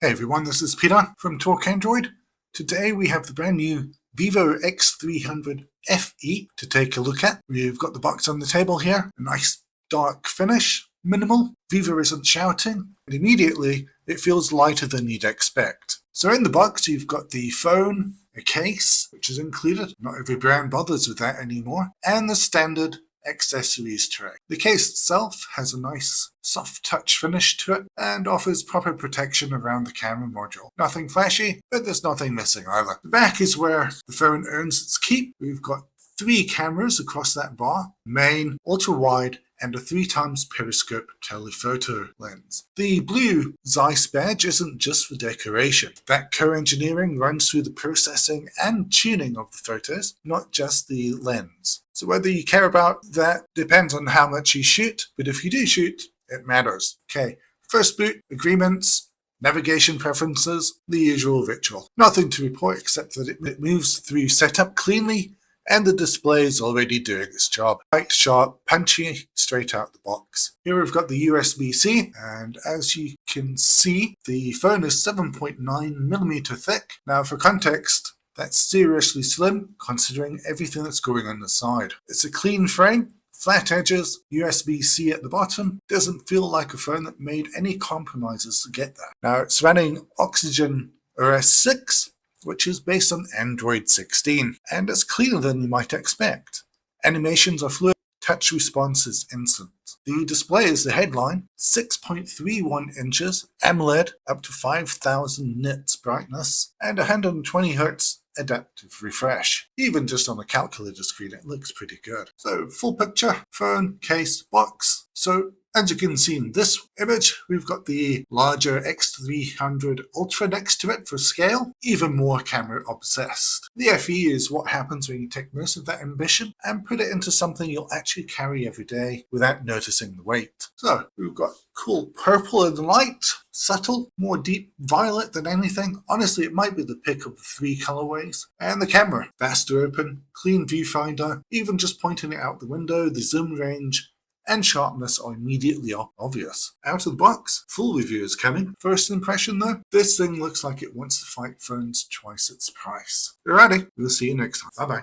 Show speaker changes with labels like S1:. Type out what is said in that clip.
S1: Hey everyone, this is Peter from TalkAndroid. Today we have the brand new Vivo X300 FE to take a look at. We've got the box on the table here, a nice dark finish, minimal. Vivo isn't shouting, and immediately it feels lighter than you'd expect. So in the box you've got the phone, a case, which is included, not every brand bothers with that anymore, and the standard accessories tray. The case itself has a nice soft touch finish to it and offers proper protection around the camera module. Nothing flashy, but there's nothing missing either. The back is where the phone earns its keep. We've got 3 cameras across that bar, main, ultra-wide, and a 3x periscope telephoto lens. The blue ZEISS badge isn't just for decoration. That co-engineering runs through the processing and tuning of the photos, not just the lens. So whether you care about that depends on how much you shoot, but if you do shoot, it matters. Okay, first boot, agreements, navigation preferences, the usual ritual. Nothing to report except that it moves through setup cleanly, and the display is already doing its job. Bright, sharp, punchy, straight out the box. Here we've got the USB-C, and as you can see, the phone is 7.9mm thick. Now for context, that's seriously slim, considering everything that's going on the side. It's a clean frame, flat edges, USB-C at the bottom. Doesn't feel like a phone that made any compromises to get that. Now it's running OriginOS 6, which is based on Android 16, and it's cleaner than you might expect. Animations are fluid, touch response is instant. The display is the headline, 6.31 inches, AMOLED up to 5000 nits brightness, and 120Hz adaptive refresh. Even just on a calculator screen, it looks pretty good. So full picture, phone, case, box. So as you can see in this image, we've got the larger X300 Ultra next to it for scale, even more camera obsessed. The FE is what happens when you take most of that ambition and put it into something you'll actually carry every day without noticing the weight. So we've got cool purple in the light, subtle, more deep violet than anything. Honestly, it might be the pick of the 3 colorways. And the camera, fast to open, clean viewfinder, even just pointing it out the window, the zoom range and sharpness are immediately obvious. Out of the box, full review is coming. First impression though, this thing looks like it wants to fight phones twice its price. Alrighty, we'll see you next time. Bye bye.